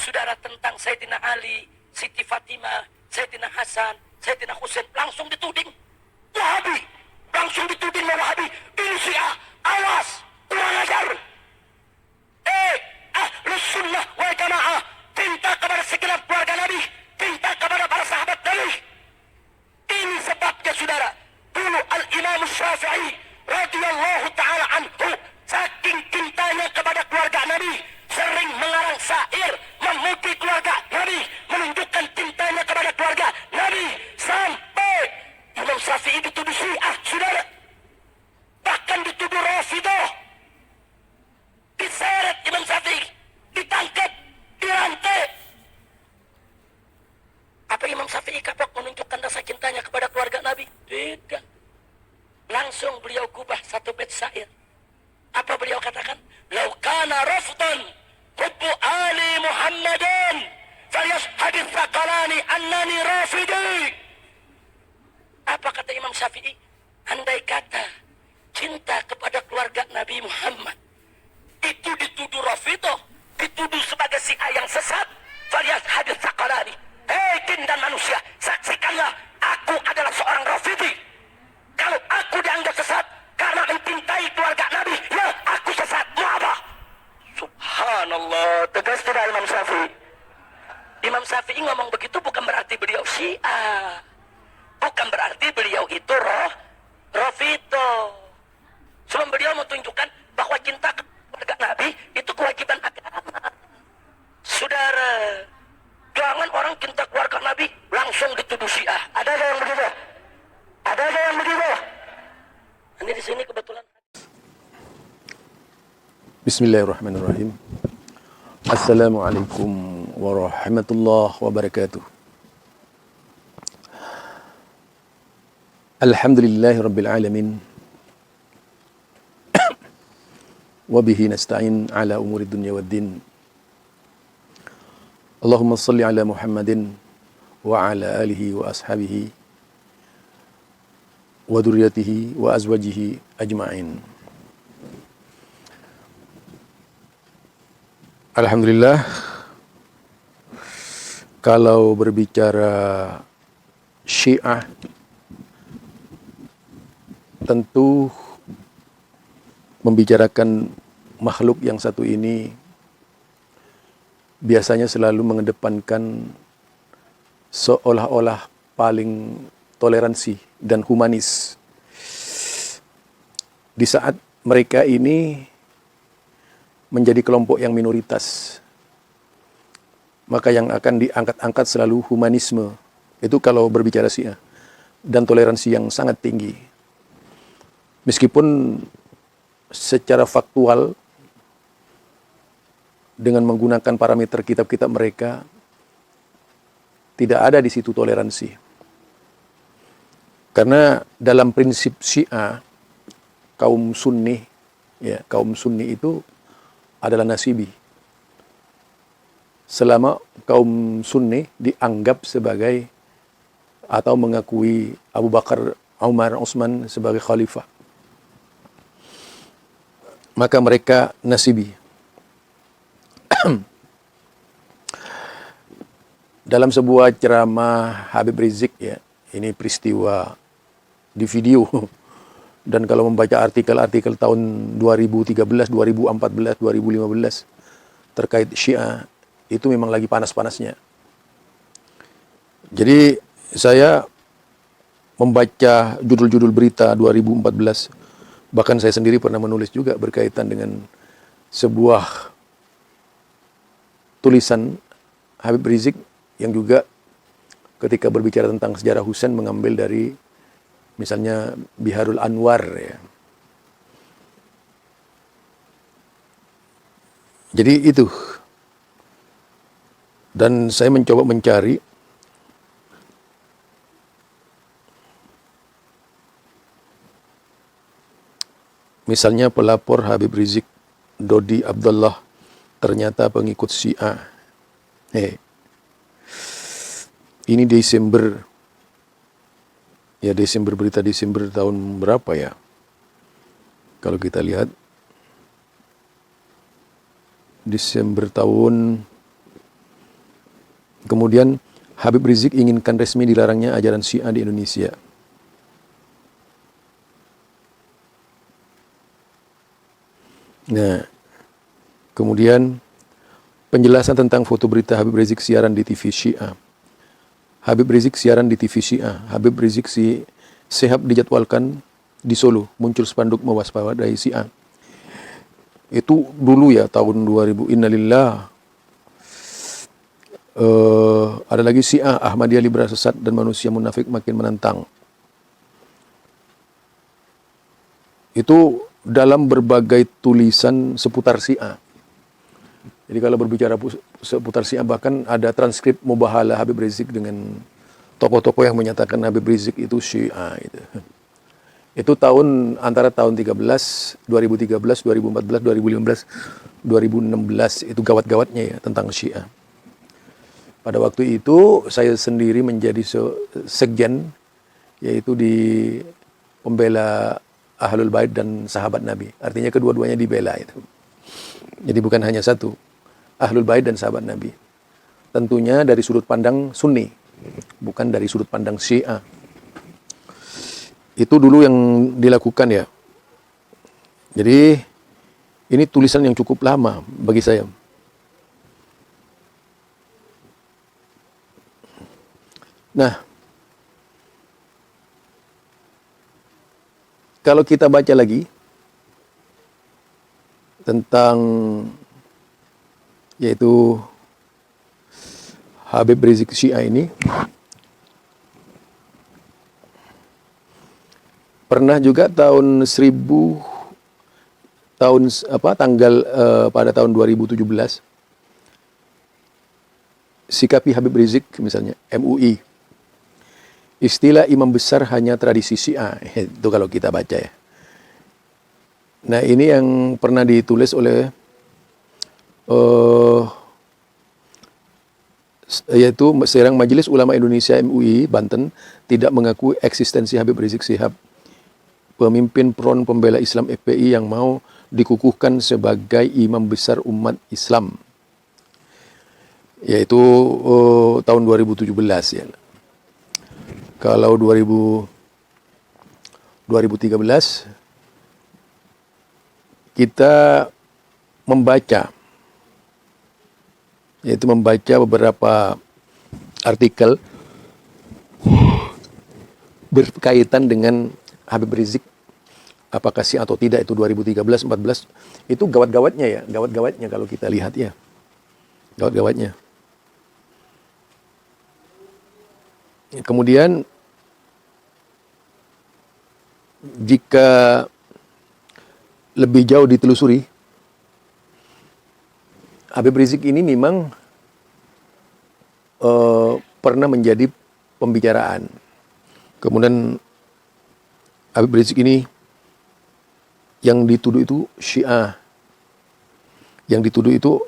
saudara, tentang Sayyidina Ali, Siti Fatimah, Sayyidina Hasan, Sayyidina Husain, langsung dituding Wahabi, langsung dituding Wahabi. Ini Syiah, awas, kurang ajar. Ahlus sunnah wal jamaah cinta kepada segenap keluarga Nabi, cinta kepada para sahabat Nabi. Ini sebabnya saudara, dulu Al-Imam Syafi'i radhiyallahu ta'ala anhu, saking cintanya kepada keluarga Nabi, sering mengarang syair memuji keluarga Nabi, menunjukkan cintanya kepada keluarga Nabi, sampai Imam Syafi'i dituduh Syiah, saudara. Bahkan dituduh Rafidah. Diseret Imam Syafi'i, ditangkap, dirantai. Apa Imam Syafi'i kapok menunjukkan rasa cintanya kepada keluarga Nabi? Tidak. Langsung beliau gubah satu bait syair. Apa beliau katakan? Lau kana rafdan hubbu ali Muhammadin falyashhadis saqalani annani rafidi. Apa kata Imam Syafi'i? Andai kata cinta kepada keluarga Nabi Muhammad itu dituduh Rafidah, dituduh sebagai Syiah yang sesat, falyashhadis saqalani. Hei jin dan manusia, saksikanlah aku adalah seorang Rafidi. Kalau aku dianggap sesat karena mencintai keluarga Nabi, ya aku sesat. Mau apa? Subhanallah, tegas tidak Imam Syafi'i? Imam Syafi'i ngomong begitu bukan berarti beliau Syiah, bukan berarti beliau itu Rafidah. Cuma beliau mau tunjukkan bahwa cinta keluarga Nabi itu kewajiban agama. Saudara, jangan orang cinta keluarga Nabi langsung dituduh Syiah. Ada yang begitu? Ada yang begitu? Ini di sini kebetulan. Bismillahirrahmanirrahim. Assalamualaikum warahmatullahi wabarakatuh. Alhamdulillahi rabbil alamin. Wabihi nasta'in ala umuri dunya waddin. Allahumma salli ala Muhammadin wa ala alihi wa ashabihi wa dhurriyyatihi wa azwajihi ajma'in. Alhamdulillah, kalau berbicara Syiah, tentu membicarakan makhluk yang satu ini biasanya selalu mengedepankan seolah-olah paling toleransi dan humanis. Di saat mereka ini menjadi kelompok yang minoritas, maka yang akan diangkat-angkat selalu humanisme. Itu kalau berbicara Syiah. Dan toleransi yang sangat tinggi. Meskipun secara faktual, dengan menggunakan parameter kitab-kitab mereka, tidak ada di situ toleransi. Karena dalam prinsip Syiah, kaum Sunni itu adalah nasibi. Selama kaum Sunni dianggap sebagai atau mengakui Abu Bakar, Umar, Utsman sebagai khalifah, maka mereka nasibi. Dalam sebuah ceramah Habib Rizik, ya, ini peristiwa di video. Dan kalau membaca artikel-artikel tahun 2013, 2014, 2015 terkait Syiah, itu memang lagi panas-panasnya. Jadi saya membaca judul-judul berita 2014, bahkan saya sendiri pernah menulis juga berkaitan dengan sebuah tulisan Habib Rizik yang juga ketika berbicara tentang sejarah Husain mengambil dari misalnya Biharul Anwar, ya. Jadi itu. Dan saya mencoba mencari misalnya pelapor Habib Rizik, Dodi Abdullah, ternyata pengikut Syiah. Ini Desember. Ya, berita Desember tahun berapa ya? Kalau kita lihat, Desember tahun Kemudian Habib Rizik inginkan resmi dilarangnya ajaran Syiah di Indonesia. Nah, kemudian penjelasan tentang foto berita Habib Rizik siaran di TV Syiah. Habib Rizik siaran di TV Syiah. Habib Rizik Shihab dijadwalkan di Solo. Muncul spanduk mewaspadai Syiah. Itu dulu ya, tahun 2000. Innalillah. Ada lagi Syiah, Ahmadiyah liberal sesat dan manusia munafik makin menantang. Itu dalam berbagai tulisan seputar Syiah. Jadi kalau berbicara seputar Syiah, bahkan ada transkrip mubahalah Habib Rizik dengan tokoh-tokoh yang menyatakan Habib Rizik itu Syiah. Itu antara tahun 2013, 2014, 2015, 2016. Itu gawat-gawatnya ya tentang Syiah. Pada waktu itu saya sendiri menjadi sekjen, yaitu di pembela Ahlul Bait dan sahabat Nabi. Artinya kedua-duanya dibela itu. Jadi bukan hanya satu, Ahlul Bait dan sahabat Nabi. Tentunya dari sudut pandang Sunni, bukan dari sudut pandang Syiah. Itu dulu yang dilakukan ya. Jadi ini tulisan yang cukup lama bagi saya. Nah, kalau kita baca lagi tentang yaitu Habib Rizik Syiah ini, pernah juga pada tahun 2017 sikapi Habib Rizik misalnya MUI. Istilah imam besar hanya tradisi Syiah. Itu kalau kita baca ya. Nah, ini yang pernah ditulis oleh yaitu Serang Majelis Ulama Indonesia MUI Banten tidak mengakui eksistensi Habib Rizik Shihab, pemimpin Front Pembela Islam FPI yang mau dikukuhkan sebagai imam besar umat Islam. Yaitu tahun 2017 ya. Kalau 2013 kita membaca beberapa artikel berkaitan dengan Habib Rizik, apakah sih atau tidak, itu 2013-14 itu gawat-gawatnya kalau kita lihat ya, gawat-gawatnya. Kemudian jika lebih jauh ditelusuri, Habib Rizik ini memang pernah menjadi pembicaraan. Kemudian Habib Rizik ini yang dituduh itu Syiah. Yang dituduh itu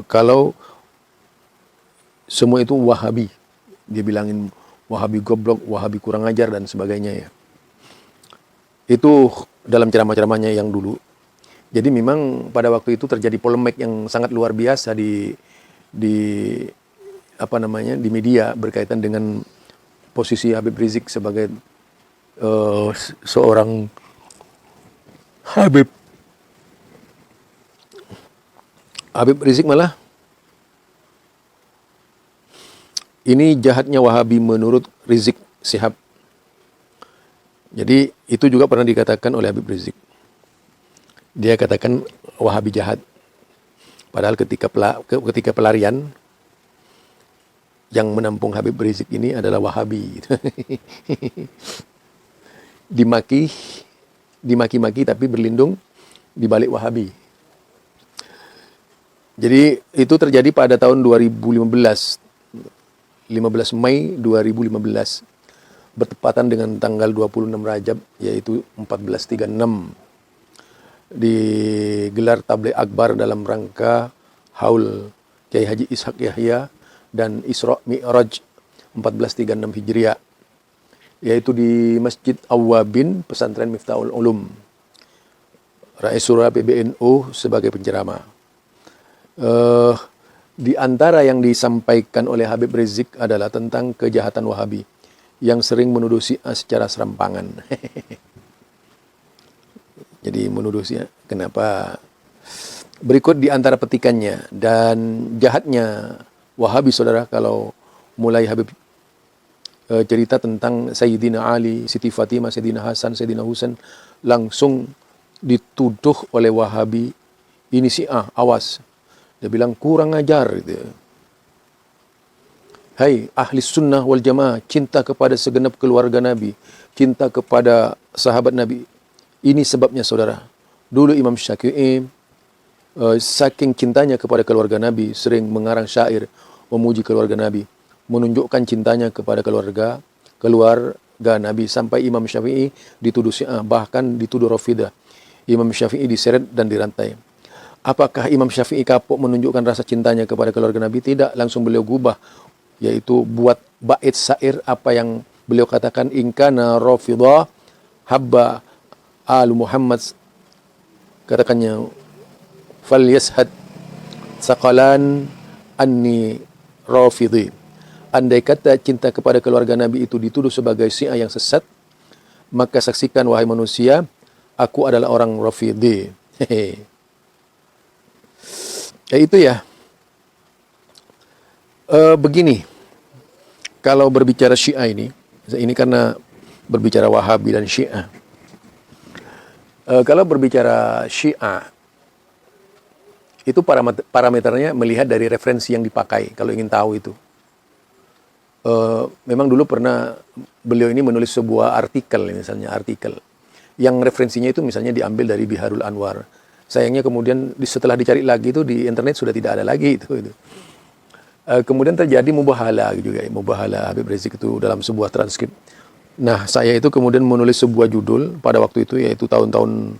kalau semua itu Wahabi. Dia bilangin Wahabi goblok, Wahabi kurang ajar dan sebagainya ya. Itu dalam ceramah-ceramahnya yang dulu. Jadi memang pada waktu itu terjadi polemik yang sangat luar biasa di media berkaitan dengan posisi Habib Rizik sebagai seorang Habib Rizik malah ini jahatnya Wahabi menurut Rizik Shihab. Jadi itu juga pernah dikatakan oleh Habib Rizik. Dia katakan Wahabi jahat. Padahal ketika pelarian yang menampung Habib Rizik ini adalah Wahabi. Dimaki-maki tapi berlindung di balik Wahabi. Jadi itu terjadi pada tahun 2015. 15 Mei 2015 bertepatan dengan tanggal 26 Rajab yaitu 1436 digelar tabligh akbar dalam rangka haul Kiai Haji Ishaq Yahya dan Isra Mi'raj 1436 Hijriah, yaitu di Masjid Awwabin Pesantren Miftahul Ulum. Rais Surah PBNU sebagai penceramah. Di antara yang disampaikan oleh Habib Rizik adalah tentang kejahatan Wahabi yang sering menuduh Syiah secara serampangan. Jadi menuduh Syiah. Kenapa? Berikut di antara petikannya. Dan jahatnya Wahabi, saudara, kalau mulai Habib cerita tentang Sayyidina Ali, Siti Fatimah, Sayyidina Hasan, Sayyidina Husain, langsung dituduh oleh Wahabi, ini Syiah, awas. Dia bilang kurang ajar gitu. Hai ahli sunnah wal jamaah, cinta kepada segenap keluarga Nabi, cinta kepada sahabat Nabi. Ini sebabnya, saudara. Dulu Imam Syafi'i saking cintanya kepada keluarga Nabi, sering mengarang syair memuji keluarga Nabi, menunjukkan cintanya kepada keluarga Nabi, sampai Imam Syafi'i dituduh Syiah, bahkan dituduh Rafidah. Imam Syafi'i diseret dan dirantai. Apakah Imam Syafi'i kapok menunjukkan rasa cintanya kepada keluarga Nabi? Tidak, langsung beliau gubah, yaitu buat bait syair apa yang beliau katakan, ingkana Rafidah habba al Muhammad, katakannya, fal yashad saqalan anni Rafidhi. Andai kata cinta kepada keluarga Nabi itu dituduh sebagai Syiah yang sesat, maka saksikan wahai manusia, aku adalah orang Rafidhi. Ya itu ya. Begini, kalau berbicara Syiah ini karena berbicara Wahabi dan Syiah. Kalau berbicara Syiah, itu parameternya melihat dari referensi yang dipakai, kalau ingin tahu itu. Memang dulu pernah beliau ini menulis sebuah artikel, misalnya artikel yang referensinya itu misalnya diambil dari Biharul Anwar. Sayangnya kemudian setelah dicari lagi itu di internet sudah tidak ada lagi itu. Kemudian terjadi mubahala juga, mubahala Habib Rizik itu dalam sebuah transkrip. Nah, saya itu kemudian menulis sebuah judul pada waktu itu, yaitu tahun-tahun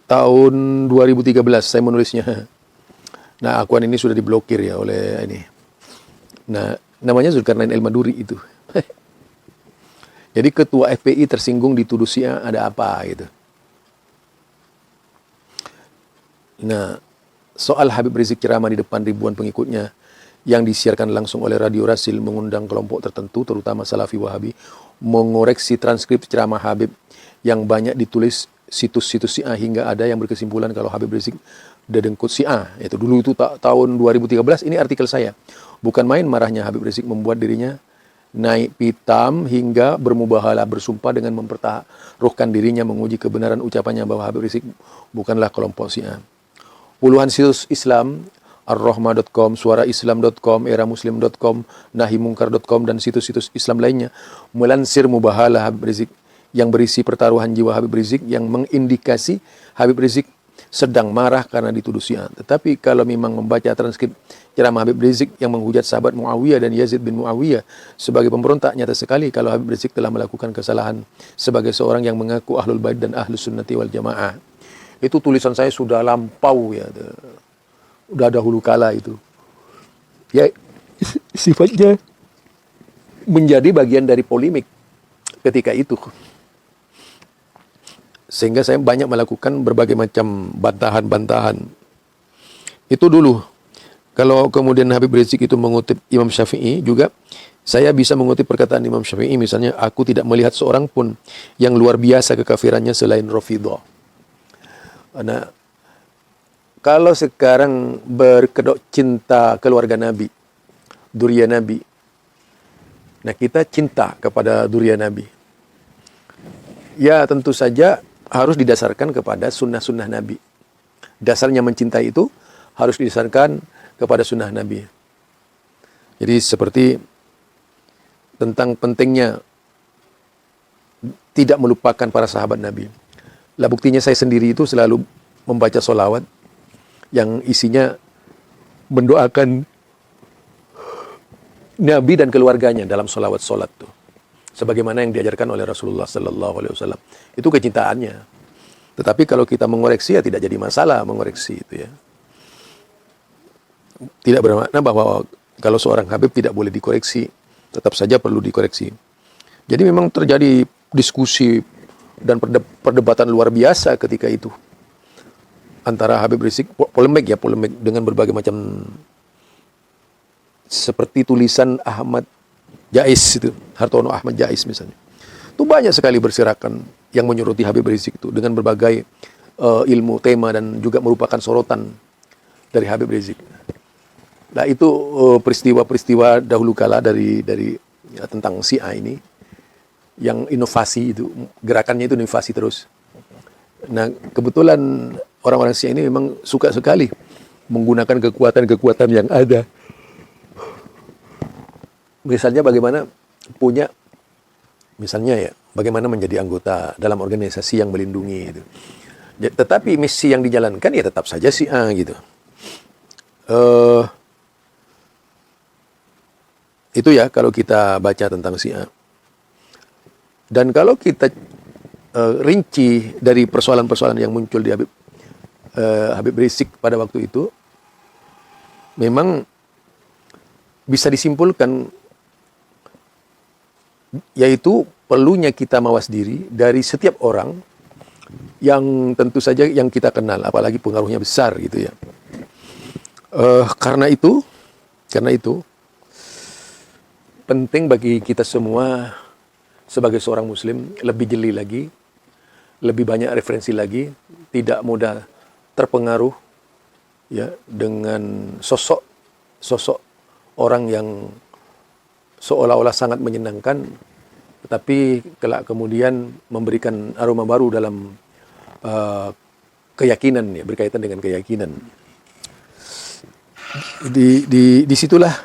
tahun 2013 saya menulisnya. Nah, akuan ini sudah diblokir ya oleh ini. Nah, namanya Zulkarnain El Maduri itu. Jadi ketua FPI tersinggung dituduh Syiah, ada apa gitu. Nah, soal Habib Rizik ceramah di depan ribuan pengikutnya yang disiarkan langsung oleh Radio Rasil mengundang kelompok tertentu, terutama Salafi Wahabi, mengoreksi transkrip ceramah Habib yang banyak ditulis situs-situs Syiah, hingga ada yang berkesimpulan kalau Habib Rizik dedengkut Syiah. Itu dulu itu tahun 2013, ini artikel saya. Bukan main marahnya Habib Rizik membuat dirinya naik pitam hingga bermubahalah, bersumpah dengan mempertaruhkan dirinya menguji kebenaran ucapannya bahwa Habib Rizik bukanlah kelompok Syiah. Puluhan situs Islam, ar-rahmah.com, suaraislam.com, eramuslim.com, nahimungkar.com, dan situs-situs Islam lainnya melansir mubahalah Habib Rizik yang berisi pertaruhan jiwa Habib Rizik yang mengindikasi Habib Rizik sedang marah karena dituduh Syiah. Tetapi kalau memang membaca transkrip ceramah Habib Rizik yang menghujat sahabat Muawiyah dan Yazid bin Muawiyah sebagai pemberontak, nyata sekali kalau Habib Rizik telah melakukan kesalahan sebagai seorang yang mengaku ahlul bait dan ahlus sunnati wal jamaah. Itu tulisan saya sudah lampau ya, udah dahulu kala itu. Ya, sifatnya menjadi bagian dari polemik ketika itu. Sehingga saya banyak melakukan berbagai macam bantahan-bantahan. Itu dulu. Kalau kemudian Habib Rizik itu mengutip Imam Syafi'i juga, saya bisa mengutip perkataan Imam Syafi'i, misalnya, aku tidak melihat seorang pun yang luar biasa kekafirannya selain Rafidhah. Nah, kalau sekarang berkedok cinta keluarga Nabi, durya Nabi, nah kita cinta kepada durya Nabi, ya tentu saja harus didasarkan kepada sunnah-sunnah Nabi. Dasarnya mencintai itu harus didasarkan kepada sunnah Nabi. Jadi seperti tentang pentingnya tidak melupakan para sahabat Nabi. Lah buktinya saya sendiri itu selalu membaca sholawat yang isinya mendoakan Nabi dan keluarganya dalam sholawat-sholat tuh. Sebagaimana yang diajarkan oleh Rasulullah Sallallahu Alaihi Wasallam. Itu kecintaannya. Tetapi kalau kita mengoreksi, ya tidak jadi masalah mengoreksi itu ya. Tidak bermakna bahwa kalau seorang Habib tidak boleh dikoreksi, tetap saja perlu dikoreksi. Jadi memang terjadi diskusi dan perdebatan luar biasa ketika itu antara Habib Rizik, polemik dengan berbagai macam, seperti tulisan Ahmad Jais itu, Hartono Ahmad Jais misalnya. Itu banyak sekali berserakan yang menyoroti Habib Rizik itu dengan berbagai ilmu, tema, dan juga merupakan sorotan dari Habib Rizik. Nah itu peristiwa-peristiwa dahulu kala dari tentang Syiah ini, yang inovasi itu, gerakannya itu inovasi terus. Nah kebetulan orang-orang Syiah ini memang suka sekali menggunakan kekuatan-kekuatan yang ada. Misalnya bagaimana bagaimana menjadi anggota dalam organisasi yang melindungi itu. Tetapi misi yang dijalankan ya tetap saja Syiah gitu. Itu ya kalau kita baca tentang Syiah. Dan kalau kita rinci dari persoalan-persoalan yang muncul di Habib Rizik pada waktu itu, memang bisa disimpulkan yaitu perlunya kita mawas diri dari setiap orang yang tentu saja yang kita kenal, apalagi pengaruhnya besar gitu ya. Karena itu penting bagi kita semua sebagai seorang Muslim lebih jeli lagi, lebih banyak referensi lagi, tidak mudah terpengaruh ya dengan sosok orang yang seolah-olah sangat menyenangkan, tetapi kelak kemudian memberikan aroma baru dalam keyakinan ya, berkaitan dengan keyakinan. Disitulah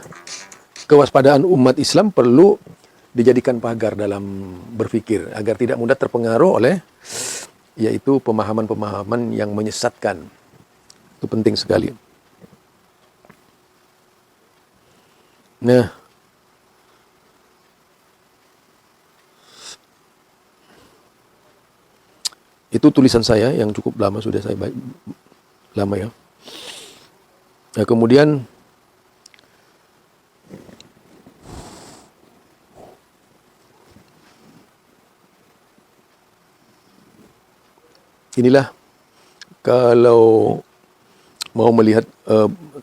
kewaspadaan umat Islam perlu dijadikan pagar dalam berpikir agar tidak mudah terpengaruh oleh yaitu pemahaman-pemahaman yang menyesatkan. Itu penting sekali. Nah, itu tulisan saya yang cukup lama, sudah saya lama ya. Nah, kemudian inilah kalau mau melihat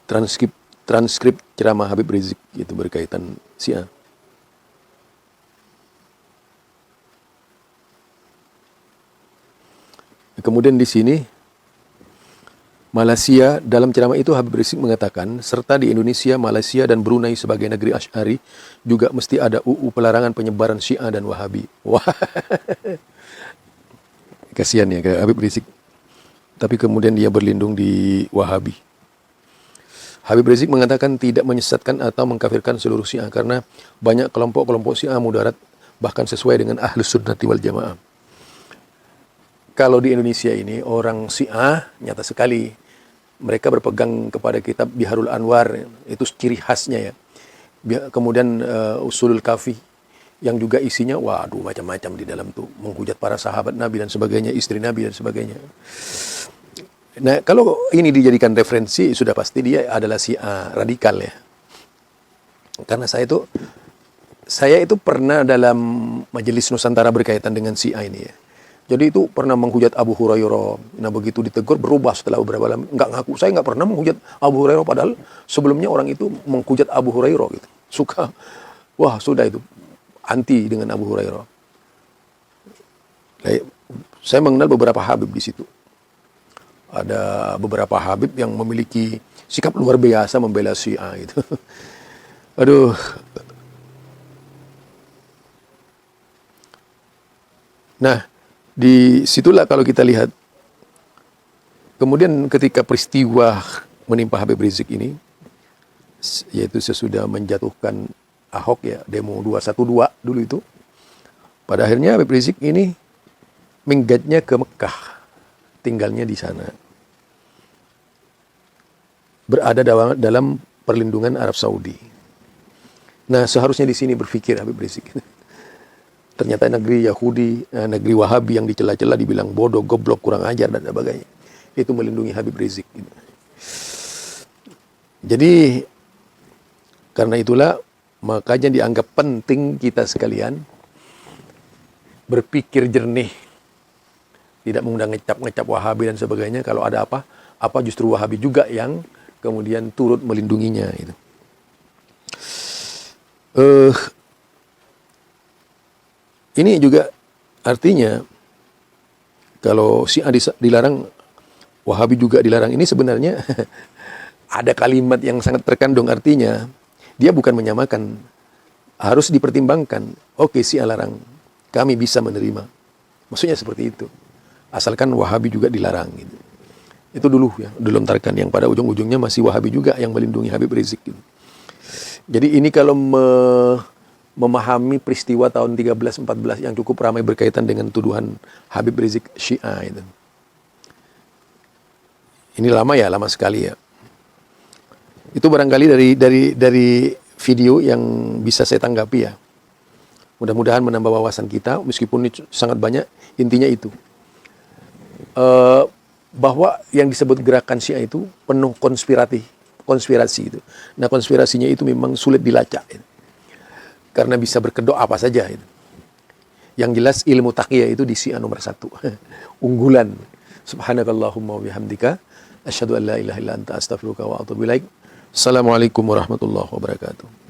transkrip ceramah Habib Rizik itu berkaitan Syiah. Kemudian di sini Malaysia, dalam ceramah itu Habib Rizik mengatakan, serta di Indonesia, Malaysia, dan Brunei sebagai negeri Asy'ari juga mesti ada UU pelarangan penyebaran Syiah dan Wahabi. Wah, kasihan ya ke Habib Rizik. Tapi kemudian dia berlindung di Wahabi. Habib Rizik mengatakan tidak menyesatkan atau mengkafirkan seluruh Syiah karena banyak kelompok-kelompok Syiah mudarat bahkan sesuai dengan Ahlus Sunnati wal Jamaah. Kalau di Indonesia ini orang Syiah nyata sekali mereka berpegang kepada kitab Biharul Anwar, itu ciri khasnya ya. Kemudian Usulul Kafi yang juga isinya waduh macam-macam di dalam tuh, menghujat para sahabat Nabi dan sebagainya, istri Nabi dan sebagainya. Nah, kalau ini dijadikan referensi sudah pasti dia adalah Syiah radikal ya. Karena saya itu pernah dalam majelis Nusantara berkaitan dengan Syiah ini ya. Jadi itu pernah menghujat Abu Hurairah. Nah begitu ditegur berubah setelah beberapa lama. Enggak ngaku, saya enggak pernah menghujat Abu Hurairah. Padahal sebelumnya orang itu menghujat Abu Hurairah gitu. Suka, wah sudah itu, anti dengan Abu Hurairah. Saya mengenal beberapa Habib di situ. Ada beberapa Habib yang memiliki sikap luar biasa membela Syiah gitu. Aduh. Nah, di situlah kalau kita lihat kemudian ketika peristiwa menimpa Habib Rizik ini, yaitu sesudah menjatuhkan Ahok ya, demo 212 dulu itu, pada akhirnya Habib Rizik ini minggatnya ke Mekah, tinggalnya di sana, berada dalam perlindungan Arab Saudi. Nah seharusnya di sini berpikir Habib Rizik. Ternyata negeri Yahudi, negeri Wahabi yang dicela-cela dibilang bodoh, goblok, kurang ajar dan sebagainya. Itu melindungi Habib Rizik. Jadi karena itulah makanya dianggap penting kita sekalian berpikir jernih tidak mengundang ngecap Wahabi dan sebagainya. Kalau ada apa justru Wahabi juga yang kemudian turut melindunginya gitu. Ini juga artinya kalau Syiah dilarang, Wahabi juga dilarang. Ini sebenarnya ada kalimat yang sangat terkandung, artinya dia bukan menyamakan, harus dipertimbangkan. Oke, Syiah larang, kami bisa menerima. Maksudnya seperti itu. Asalkan Wahabi juga dilarang gitu. Itu dulu ya, dilontarkan, yang pada ujung-ujungnya masih Wahabi juga yang melindungi Habib Rizik gitu. Jadi ini kalau memahami peristiwa tahun 13-14 yang cukup ramai berkaitan dengan tuduhan Habib Rizik Syiah itu. Ini lama ya, lama sekali ya. Itu barangkali dari video yang bisa saya tanggapi ya. Mudah-mudahan menambah wawasan kita, meskipun ini sangat banyak, intinya itu. Bahwa yang disebut gerakan Syiah itu penuh konspirasi itu. Nah, konspirasinya itu memang sulit dilacak. Karena bisa berkedok apa saja itu. Yang jelas ilmu taqiyah itu di Syiah nomor 1. Unggulan. Subhanakallahumma wa bihamdika asyhadu an la ilaha illa anta astaghfiruka wa atubu ilaik. Assalamualaikum warahmatullahi wabarakatuh.